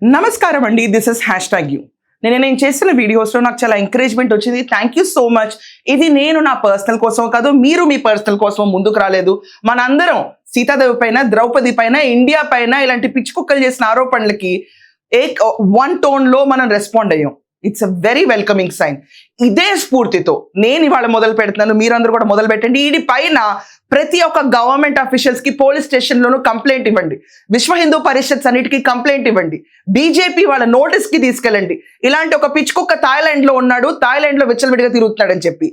నమస్కారం అండి, this is #you. నేను చేసిన వీడియోస్లో నాకు చాలా ఎంకరేజ్మెంట్ వచ్చింది. Thank you so much. ఇది నేను నా పర్సనల్ కోసం కాదు, మీరు మీ పర్సనల్ కోసం ముందుకు రాలేదు. మనందరం సీతాదేవి పైన, ద్రౌపది పైన, ఇండియా పైన ఇలాంటి పిచ్చి కుక్కలు చేసిన ఆరోపణలకి వన్ టోన్లో మనం రెస్పాండ్ అయ్యాం. It's a very welcoming sign. ఇదే స్ఫూర్తితో నేను ఇవాళ మొదలు పెడుతున్నాను, మీరందరూ కూడా మొదలు పెట్టండి. వీడి పైన ప్రతి ఒక్క గవర్నమెంట్ అఫీషియల్స్ కి పోలీస్ స్టేషన్లోనూ కంప్లైంట్ ఇవ్వండి. విశ్వ హిందూ పరిషత్ అన్నిటికీ కంప్లైంట్ ఇవ్వండి. బీజేపీ వాళ్ళ నోటీస్ కి తీసుకెళ్ళండి. ఇలాంటి ఒక పిచ్చి కుక్క థాయిలాండ్ లో ఉన్నాడు, థాయిలాండ్ లో విచ్చలవిడిగా తిరుగుతున్నాడు అని చెప్పి.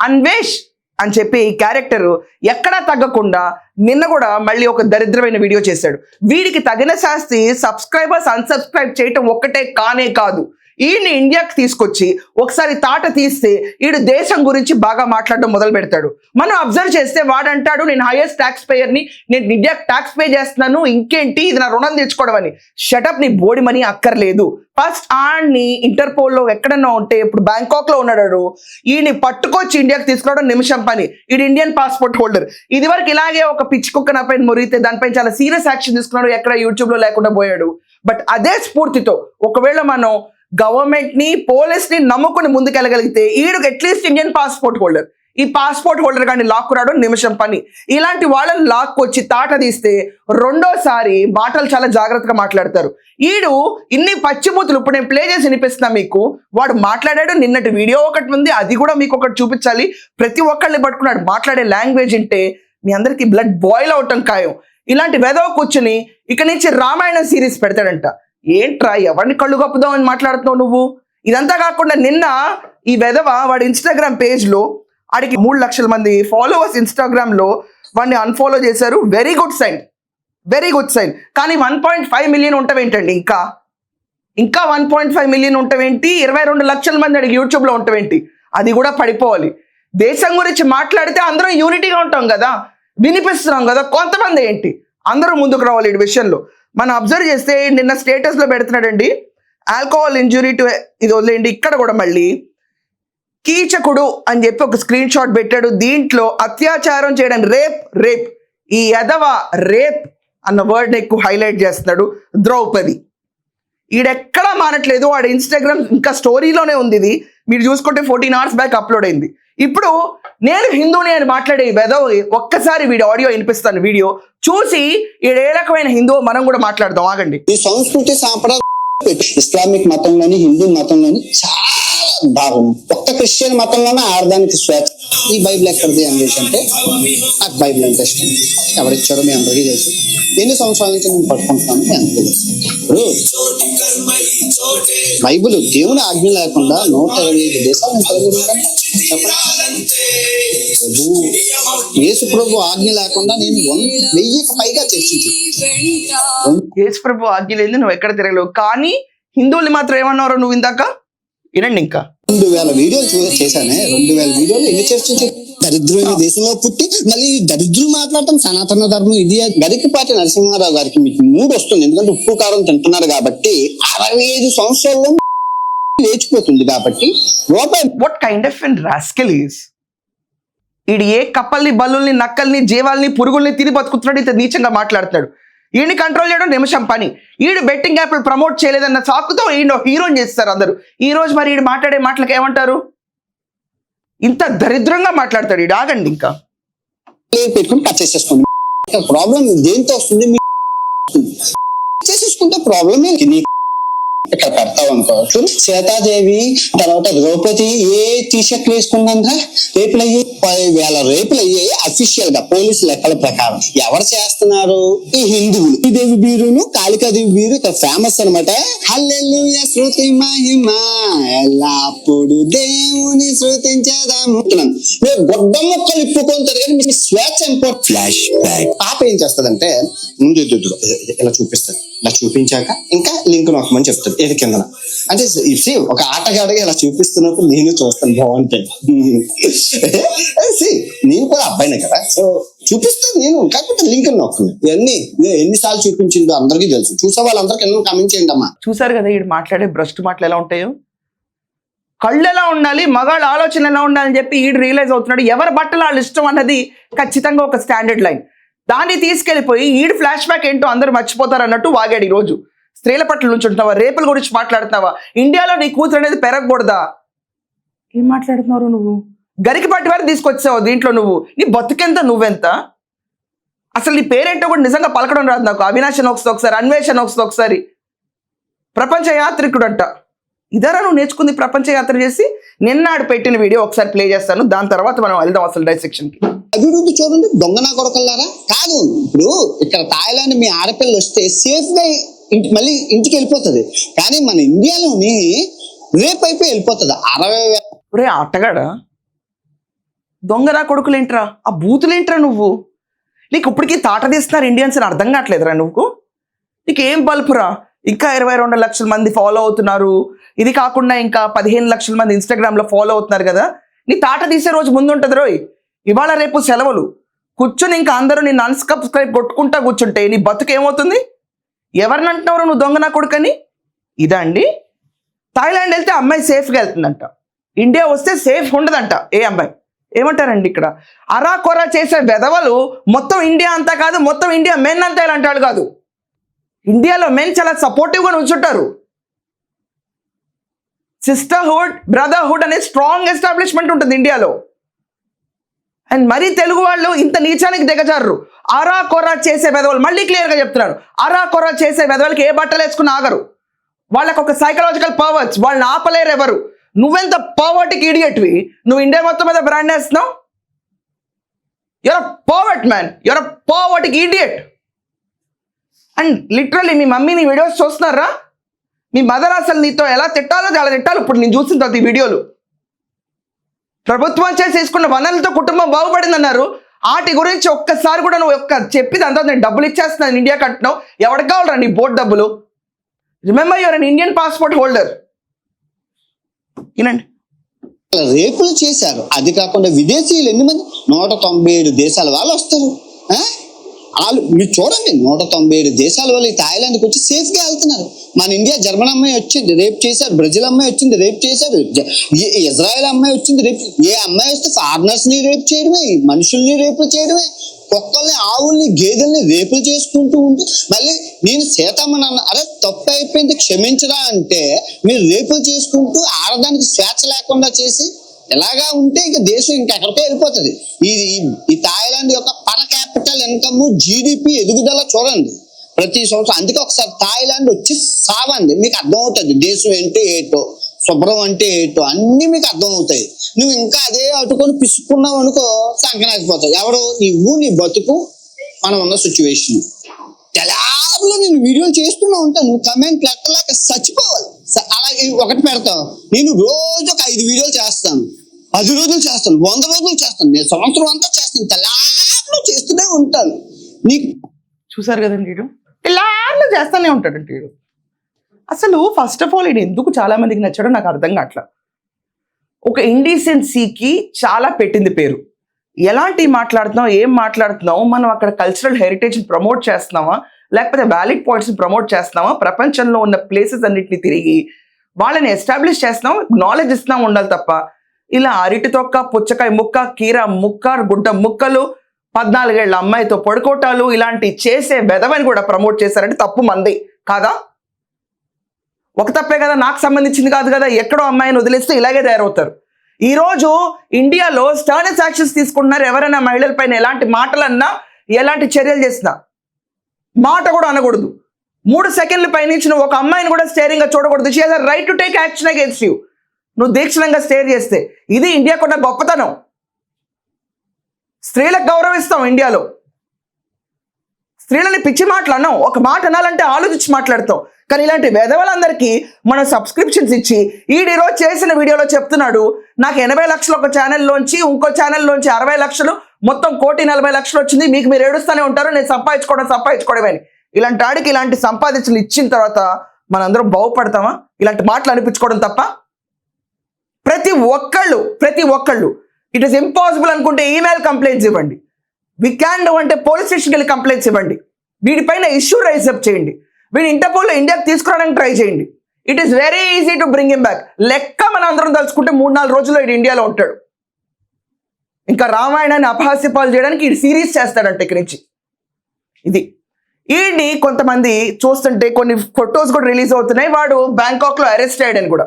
అన్వేష్ అని చెప్పి ఈ క్యారెక్టర్ ఎక్కడా తగ్గకుండా నిన్న కూడా మళ్ళీ ఒక దరిద్రమైన వీడియో చేశాడు. వీడికి తగిన శాస్తి సబ్స్క్రైబర్స్ అన్సబ్స్క్రైబ్ చేయటం ఒక్కటే కానే కాదు, ఈయన్ని ఇండియాకి తీసుకొచ్చి ఒకసారి తాట తీస్తే ఈడు దేశం గురించి బాగా మాట్లాడడం మొదలు పెడతాడు. మనం అబ్జర్వ్ చేస్తే వాడంటాడు, నేను హైయెస్ట్ ట్యాక్స్ పేయర్ని, నేను ఇండియాకి ట్యాక్స్ పే చేస్తున్నాను, ఇంకేంటి ఇది నా రుణం తెచ్చుకోవడం అని. షటప్, నీ బోడి మనీ అక్కర్లేదు. ఫస్ట్ ఆడిని ఇంటర్పోల్లో ఎక్కడన్నా ఉంటే, ఇప్పుడు బ్యాంకాక్ లో ఉన్నాడు, ఈయన్ని పట్టుకొచ్చి ఇండియాకి తీసుకురావడం నిమిషం పని. ఈడు ఇండియన్ పాస్పోర్ట్ హోల్డర్. ఇది వరకు ఇలాగే ఒక పిచ్చి కుక్క నా పైన మురిగితే దానిపైన చాలా సీరియస్ యాక్షన్ తీసుకున్నాడు, ఎక్కడ యూట్యూబ్ లో లేకుండా పోయాడు. బట్ అదే స్ఫూర్తితో ఒకవేళ మనం గవర్నమెంట్ ని, పోలీస్ ని నమ్ముకుని ముందుకెళ్ళగలిగితే ఈడుకు అట్లీస్ట్ ఇండియన్ పాస్పోర్ట్ హోల్డర్, ఈ పాస్పోర్ట్ హోల్డర్ కానీ లాక్కు రావడం నిమిషం పని. ఇలాంటి వాళ్ళని లాక్కొచ్చి తాట తీస్తే రెండోసారి మాటలు చాలా జాగ్రత్తగా మాట్లాడతారు. ఈడు ఇన్ని పచ్చిమూతులు ఇప్పుడు నేను ప్లే చేసి వినిపిస్తున్నా మీకు. వాడు మాట్లాడాడు, నిన్నటి వీడియో ఒకటి ఉంది, అది కూడా మీకు ఒకటి చూపించాలి. ప్రతి ఒక్కళ్ళని పట్టుకున్నాడు. మాట్లాడే లాంగ్వేజ్ అంటే మీ అందరికి బ్లడ్ బాయిల్ అవటం ఖాయం. ఇలాంటి వెదవ కూర్చుని ఇక నుంచి రామాయణం సిరీస్ పెడతాడంట. ఏంట్రా, ఎవరిని కళ్ళు కప్పుదాం అని మాట్లాడుతున్నావు నువ్వు? ఇదంతా కాకుండా నిన్న ఈ వెధవ వాడి ఇన్స్టాగ్రామ్ పేజ్లో వాడికి 3 లక్షల మంది ఫాలోవర్స్ ఇన్స్టాగ్రామ్లో వాడిని అన్ఫాలో చేశారు. Very good sign, very good sign. కానీ 1.5 మిలియన్ ఉంటావేంటండి? ఇంకా 1.5 మిలియన్ ఉంటావేంటి? 22 లక్షల మంది అడిగి యూట్యూబ్లో ఉంటావేంటి? అది కూడా పడిపోవాలి. దేశం గురించి మాట్లాడితే అందరం యూనిటీగా ఉంటాం కదా, వినిపిస్తున్నాం కదా. కొంతమంది ఏంటి, అందరూ ముందుకు రావాలి ఈ విషయంలో. మనం అబ్జర్వ్ చేస్తే నిన్న స్టేటస్లో పెడుతున్నాడండి, ఆల్కహాల్ ఇంజురీ టు, ఇది వదిలేండి, ఇక్కడ కూడా మళ్ళీ కీచకుడు అని చెప్పి ఒక స్క్రీన్ షాట్ పెట్టాడు. దీంట్లో అత్యాచారం చేయడం, రేప్, ఈ ఎదవ రేప్ అన్న వర్డ్ ఎక్కువ హైలైట్ చేస్తున్నాడు. ద్రౌపది ఈడెక్కడా మానట్లేదు. వాడు ఇన్స్టాగ్రామ్ ఇంకా స్టోరీలోనే ఉంది. ఇది మీరు చూసుకుంటే 14 hours బ్యాక్ అప్లోడ్ అయింది. ఇప్పుడు నేను హిందూని అని మాట్లాడే వెదవ ఒక్కసారి వీడి ఆడియో వినిపిస్తాను. వీడియో చూసి ఏ రకమైన హిందువు మనం కూడా మాట్లాడదాం. ఆగండి. ఈ సంస్కృతి సాంప్రదాయం ఇస్లామిక్ మతంలోని, హిందూ మతంలోని చాలా భాగం. ఒక్క క్రిస్టియన్ మతంలోనే ఆడదానికి స్వేచ్ఛ. ఈ బైబిల్ ఎక్కడిది అన్వేష్ అంటే, నాకు బైబిల్ అంటే ఇష్టం. ఎవరిచ్చాడో మీ అందరికీ తెలుసు. ఎన్ని సంవత్సరాల నుంచి నేను పట్టుకుంటున్నాను మీ అందరికీ తెలుసు. ఇప్పుడు బైబిల్ దేవుని ఆజ్ఞ లేకుండా 125 దేశాలు యేసు ప్రభు ఆజ్ఞ లేకుండా నేను 1000కి పైగా చర్చించాను. యేసు ప్రభు ఆజ్ఞ లేదు, నువ్వు ఎక్కడ తిరగలేవు. కానీ హిందువులు మాత్రం ఏమన్నారో నువ్వు ఇందాక వినండి. ఇంకా 2000 వీడియోలు చేశానే. 2000 వీడియోలు ఎన్ని చర్చించారు? దరిద్రమైన దేశంలో పుట్టి మళ్ళీ దరిద్రులు మాట్లాడటం సనాతన ధర్మం ఇది. గరికపాటి నరసింహారావు గారికి మీకు మూడు వస్తుంది, ఎందుకంటే ఉప్పు కారం తింటున్నారు కాబట్టి. 65 సంవత్సరాల్లో లేచిపోతుంది కాబట్టి రూపాయి. What kind of an rascal is? ఈడు ఏ కప్పల్ని, బల్లుల్ని, నక్కల్ని, జీవాల్ని, పురుగుల్ని తిని బతుకుతున్నాడు. ఇంత నీచంగా మాట్లాడుతున్నాడు. ఈయన్ని కంట్రోల్ చేయడం నిమిషం పని. ఈడు బెట్టింగ్ యాప్లు ప్రమోట్ చేయలేదన్న సాకుతో ఈయన హీరోని చేస్తారు అందరూ. ఈ రోజు మరి ఈడు మాట్లాడే మాటలకు ఏమంటారు? ఇంత దరిద్రంగా మాట్లాడతాడు ఈడు. ఆగండి. ఇంకా పెట్టుకుని కట్ చేసేసుకోండి. ప్రాబ్లం దేంతో వస్తుంది? చేసేసుకుంటే ప్రాబ్లం ఏంటి? ఇక్కడ పెడతావు అనుకోవచ్చు. సీతాదేవి తర్వాత ద్రౌపది ఏ టీషర్ట్లు వేసుకున్నాక రేపులు అయ్యాయి, 10,000 రేపులు అయ్యాయి అఫీషియల్ గా పోలీసు లెక్కల ప్రకారం. ఎవరు చేస్తున్నారు? ఈ హిందువులు. ఈ దేవి బీరును, కాళికాదేవి బీరు ఇక్కడ ఫేమస్ అనమాట. హల్లెలూయా శృతి మహిమ ఎల్లప్పుడు దేవుని శృతించేదాము. మీరు గొడ్డ మొక్కలు ఇప్పుకుంటారు కానీ మీకు స్వేచ్ఛ ఇంపార్టెంట్. Flash back. పాప ఏం చేస్తుందంటే ముందు ఇలా చూపిస్తారు. ఇలా చూపించాక ఇంకా లింక్ నొక్కమని చెప్తారు ఏది కిందన. అంటే ఒక ఆటగాడిగా ఇలా చూపిస్తున్నప్పుడు నేను చూస్తాను, బాగుంటాయి. నేను కూడా అబ్బాయినే కదా, సో చూపిస్తాను నేను. కాకపోతే లింక్ నొక్కను. ఇవన్నీ ఎన్నిసార్లు చూపించిందో అందరికీ తెలుసు. చూసే వాళ్ళందరికీ ఎన్నో కామెంట్ చేయండి అమ్మా. చూసారు కదా ఈడు మాట్లాడే భ్రష్టు మాటలు ఎలా ఉంటాయో. కళ్ళు ఎలా ఉండాలి, మగాళ్ళ ఆలోచన ఎలా ఉండాలని చెప్పి ఈడు రియలైజ్ అవుతున్నాడు. ఎవరి బట్టలు వాళ్ళు ఇష్టం అన్నది ఖచ్చితంగా ఒక స్టాండర్డ్ లైన్. దాన్ని తీసుకెళ్ళిపోయి ఈడు ఫ్లాష్ బ్యాక్ ఏంటో అందరూ మర్చిపోతారు అన్నట్టు వాగాడు ఈరోజు. స్త్రీల పట్ల నుంచి ఉంటున్నావా? రేపుల గురించి మాట్లాడుతున్నావా? ఇండియాలో నీ కూతురు అనేది పెరగకూడదా? ఏం మాట్లాడుతున్నారు నువ్వు? గరికిపాటి వారు తీసుకొచ్చావు దీంట్లో నువ్వు. నీ బతుకెంత, నువ్వెంత? అసలు నీ పేరేంటో కూడా నిజంగా పలకడం రాదు నాకు. అవినాశ్ అని వస్తుంది ఒకసారి, అన్వేషణ వస్తుంది ఒకసారి. ప్రపంచ యాత్రికుడు అంట. ఇదరా నువ్వు నేర్చుకుంది ప్రపంచ యాత్ర చేసి? నిన్నాడు పెట్టిన వీడియో ఒకసారి ప్లే చేస్తాను, దాని తర్వాత మనం వెళ్దాం అసలు డైసెక్షన్ కి. అభివృద్ధి చూడండి, దొంగ నా కొడకల్లారా. కాదు, ఇప్పుడు ఇక్కడ థాయిలాండ్ మీ ఆడపిల్లలు వస్తే సేఫ్ గా మళ్ళీ ఇంటికి వెళ్ళిపోతుంది. కానీ మన ఇండియాలోని రేపు అయిపోయి వెళ్ళిపోతుంది. 60,000 ఒరే ఆటగాడా, దొంగరా కొడుకులేంట్రా, ఆ బూతులేంట్రా నువ్వు? నీకు ఇప్పటికీ తాట తీస్తున్నారు ఇండియన్స్ అని అర్థం కావట్లేదురా నువ్వు? నీకు ఏం బల్పురా? ఇంకా 22 లక్షల మంది ఫాలో అవుతున్నారు. ఇది కాకుండా ఇంకా 15 లక్షల మంది ఇన్స్టాగ్రామ్ లో ఫాలో అవుతున్నారు కదా. నీ తాట తీసే రోజు ముందు ఉంటుంది రోయ్. ఇవాళ రేపు సెలవులు కూర్చొని ఇంకా అందరూ నేను అన్సబ్స్క్రైబ్ కొట్టుకుంటా కూర్చుంటే నీ బతుకు ఏమవుతుంది? ఎవరిని అంటున్నారు నువ్వు దొంగ నా కొడుకని? ఇదా అండి? థాయిలాండ్ వెళ్తే అమ్మాయి సేఫ్గా వెళ్తుందంట, ఇండియా వస్తే సేఫ్ ఉండదంట ఏ అమ్మాయి. ఏమంటారండి ఇక్కడ? అరా కొరా చేసే వెధవలు మొత్తం ఇండియా అంతా కాదు, మొత్తం ఇండియా మెన్ అంతా ఇలాంటి వాళ్ళు కాదు. ఇండియాలో మెన్ చాలా సపోర్టివ్గా ఉంచుంటారు. సిస్టర్హుడ్, బ్రదర్హుడ్ అనే స్ట్రాంగ్ ఎస్టాబ్లిష్మెంట్ ఉంటుంది ఇండియాలో. అండ్ మరీ తెలుగు వాళ్ళు ఇంత నీచానికి దిగజారు. అరా కొరా చేసే వెధవలు, మళ్ళీ క్లియర్గా చెప్తున్నారు, అరా కొరా చేసే వెధవలకి ఏ బట్టలు వేసుకుని ఆగరు. వాళ్ళకు ఒక సైకలాజికల్ పవర్స్, వాళ్ళని ఆపలేరు ఎవరు. నువ్వెంత పవర్టిక్ ఇడియట్వి, నువ్వు ఇండియా మొత్తం మీద బ్రాండ్ వేస్తున్నావు. You're pervert man, you're pervertic idiot. And literally మీ మమ్మీ నీ వీడియోస్ చూస్తున్నారా? మీ మదర్ అసలు నీతో ఎలా తిట్టాలో చాలా తిట్టాలి ఇప్పుడు నేను చూసిన తర్వాత ఈ వీడియోలు. ప్రభుత్వం చేసేసుకున్న వనరులతో కుటుంబం బాగుపడిందన్నారు. వాటి గురించి ఒక్కసారి కూడా నువ్వు చెప్పి దాంతో నేను డబ్బులు ఇచ్చేస్తున్నాను ఇండియా కంటున్నావు. ఎవరికి కావాలరా నీ బోర్డు డబ్బులు? Remember your an Indian passport holder. వినండి, రేపులు చేశారు. అది కాకుండా విదేశీయులు ఎన్ని మంది? 197 దేశాల వాళ్ళు వస్తారు. వాళ్ళు మీరు చూడండి, 197 దేశాల వాళ్ళు థాయిలాండ్కి వచ్చి సేఫ్ గా వెళ్తున్నారు. మన ఇండియా జర్మన్ అమ్మాయి వచ్చింది రేప్ చేశారు, బ్రెజిల్ అమ్మాయి వచ్చింది రేప్ చేశారు, ఇజ్రాయెల్ అమ్మాయి వచ్చింది రేప్. ఏ అమ్మాయి వస్తే ఫారినర్స్ ని రేప్ చేయడమే, మనుషుల్ని రేపు చేయడమే, కుక్కల్ని, ఆవుల్ని, గేదెల్ని రేపులు చేసుకుంటూ ఉంటే మళ్ళీ నేను సీతమ్మని అన్న, అరే తప్పు అయిపోయింది క్షమించరా అంటే మీరు రేపులు చేసుకుంటూ ఆడదానికి స్వేచ్ఛ లేకుండా చేసి ఇలాగా ఉంటే ఇక దేశం ఇంకెక్కడికో వెళ్ళిపోతుంది. ఈ థాయిలాండ్ యొక్క పర్ క్యాపిటల్ ఇన్కమ్, జీడిపి ఎదుగుదల చూడండి ప్రతి సంవత్సరం. అందుకే ఒకసారి థాయిలాండ్ వచ్చి సావండి, మీకు అర్థమవుతుంది దేశం అంటే ఏటో, శుభ్రం అంటే ఏటో అన్ని మీకు అర్థమవుతాయి. నువ్వు ఇంకా అదే అటుకొని పిసుకున్నావు అనుకో సంకనాకపోతావు. ఎవరు? నువ్వు, నీ బతుకు, మనం ఉన్న సిచ్యువేషన్. తెలాలో నేను వీడియోలు చేస్తూనే ఉంటాను, నువ్వు కమెంట్ లెక్కలాగా చచ్చిపోవాలి. అలాగే ఒకటి పెడతావు, నేను రోజు ఒక 5 వీడియోలు చేస్తాను, 10 రోజులు చేస్తాను, 100 రోజులు చేస్తాను, నేను సంవత్సరం అంతా చేస్తాను, తెలాలో చేస్తూనే ఉంటాను. నీకు చూసారు కదండి, వీడు తెల్లార్లు చేస్తూనే ఉంటాడండి వీడు. అసలు ఫస్ట్ ఆఫ్ ఆల్ ఇది ఎందుకు చాలా మందికి నచ్చడం నాకు అర్థం కావట్లా. ఒక ఇండీసెన్సీకి చాలా పెట్టింది పేరు. ఎలాంటి మాట్లాడుతున్నావు, ఏం మాట్లాడుతున్నావు, మనం అక్కడ కల్చరల్ హెరిటేజ్ని ప్రమోట్ చేస్తున్నామా, లేకపోతే వ్యాలిడ్ పాయింట్స్ని ప్రమోట్ చేస్తున్నామా, ప్రపంచంలో ఉన్న ప్లేసెస్ అన్నిటిని తిరిగి వాళ్ళని ఎస్టాబ్లిష్ చేస్తున్నాం, నాలెడ్జ్ ఇస్తున్నాం ఉండాలి తప్ప ఇలా అరటి తొక్క, పుచ్చకాయ ముక్క, కీర ముక్క, గుడ్డ ముక్కలు, 14 ఏళ్ల అమ్మాయితో పడుకోటాలు ఇలాంటి చేసే వెధవని కూడా ప్రమోట్ చేశారంటే తప్పు మంది కాదా? ఒక తప్పే కదా, నాకు సంబంధించింది కాదు కదా. ఎక్కడో అమ్మాయిని వదిలేస్తే ఇలాగే తయారవుతారు. ఈరోజు ఇండియాలో స్టర్నెస్ యాక్షన్స్ తీసుకుంటున్నారు. ఎవరైనా మహిళల పైన ఎలాంటి మాటలన్నా, ఎలాంటి చర్యలు చేసినా మాట కూడా అనకూడదు. 3 సెకండ్ల పైనుంచి నువ్వు ఒక అమ్మాయిని కూడా స్టేరింగ్ గా చూడకూడదు. She has the right to take action against you. నువ్వు దీక్షణంగా స్టేర్ చేస్తే ఇది ఇండియాకున్న గొప్పతనం. స్త్రీలకు గౌరవిస్తాం ఇండియాలో. స్త్రీలని పిచ్చి మాటలు అన్నాం, ఒక మాట అనాలంటే ఆలోచించి మాట్లాడతాం. కానీ ఇలాంటి వెధవలందరికీ మనం సబ్స్క్రిప్షన్స్ ఇచ్చి ఈరోజు చేసిన వీడియోలో చెప్తున్నాడు నాకు 80 లక్షలు ఒక ఛానల్లోంచి, ఇంకో ఛానల్లోంచి 60 లక్షలు, మొత్తం 1,40,00,000 వచ్చింది, మీకు మీరు ఏడుస్తూనే ఉంటారు, నేను సంపాదించుకోవడమే. ఇలాంటి వాడికి ఇలాంటి సంపాదించులు ఇచ్చిన తర్వాత మనందరం బాగుపడతామా? ఇలాంటి మాటలు అనిపించుకోవడం తప్ప. ప్రతి ఒక్కళ్ళు ఇట్ ఈస్ ఇంపాసిబుల్ అనుకుంటే ఈమెయిల్ కంప్లైంట్స్ ఇవ్వండి, వి క్యాన్ డూ అంటే పోలీస్ స్టేషన్కి వెళ్ళి కంప్లైంట్స్ ఇవ్వండి, వీడిపైన ఇష్యూ రైజ్ అప్ చేయండి, వీడి ఇంటర్పోల్లో ఇండియాకి తీసుకురావడానికి ట్రై చేయండి. It is very easy to bring him back. లెక్క మనం అందరం తలుచుకుంటే 3-4 రోజుల్లో ఇది ఇండియాలో ఉంటాడు. ఇంకా రామాయణాన్ని అపహాస్యపాలు చేయడానికి ఇది సిరీస్ చేస్తాడంట ఇక్కడి నుంచి. ఇది ఈయన్ని కొంతమంది చూస్తుంటే కొన్ని ఫొటోస్ కూడా రిలీజ్ అవుతున్నాయి, వాడు బ్యాంకాక్ లో అరెస్ట్ అయ్యాడని కూడా.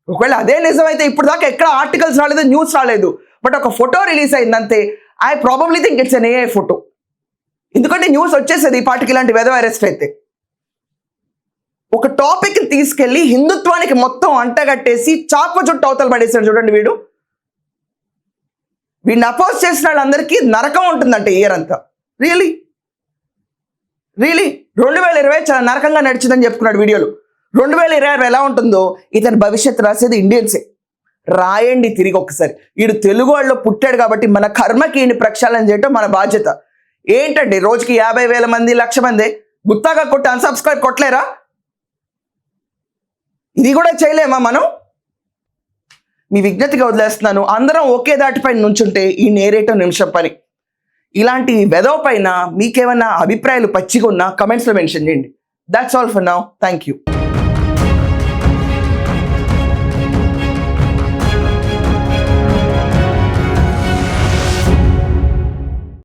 ఒకవేళ అదే నిజమైతే ఇప్పుడు దాకా ఎక్కడ ఆర్టికల్స్ రాలేదు, న్యూస్ రాలేదు, బట్ ఒక ఫోటో రిలీజ్ అయిందంతే. I probably think it's an AI photo, ఎందుకంటే న్యూస్ వచ్చేసేది ఈ పాటికి ఇలాంటి వెధవ అరెస్ట్ అయితే. ఒక టాపిక్ తీసుకెళ్లి హిందుత్వానికి మొత్తం అంటగట్టేసి చాప చుట్టూ అవతల పడేసాడు చూడండి వీడు. వీడిని అపోజ్ చేసిన వాళ్ళందరికీ నరకం ఉంటుందంటే ఇయర్ అంతా. రియలీ 2020 చాలా నరకంగా నడిచిందని చెప్పుకున్నాడు వీడియోలో. 2026 ఎలా ఉంటుందో ఇతని భవిష్యత్తు రాసేది ఇండియన్సే. రాయండి తిరిగి ఒకసారి. వీడు తెలుగు వాళ్ళు పుట్టాడు కాబట్టి మన కర్మకి ఈయన ప్రక్షాళన చేయటం మన బాధ్యత. ఏంటండి రోజుకి 50,000 మంది 1,00,000 మంది గుత్తాగా కొట్టి అన్సబ్స్క్రైబ్ కొట్టలేరా? ఇది కూడా చేయలేమా మనం? మీ విజ్ఞతగా వదిలేస్తున్నాను. అందరం ఒకే దాటిపై నుంచుంటే ఈ నేరేటో నిమిషం పని. ఇలాంటి వెదవ పైన మీకేమన్నా అభిప్రాయాలు పచ్చిగా ఉన్నా కమెంట్స్లో మెన్షన్ చేయండి. That's all for now. Thank you.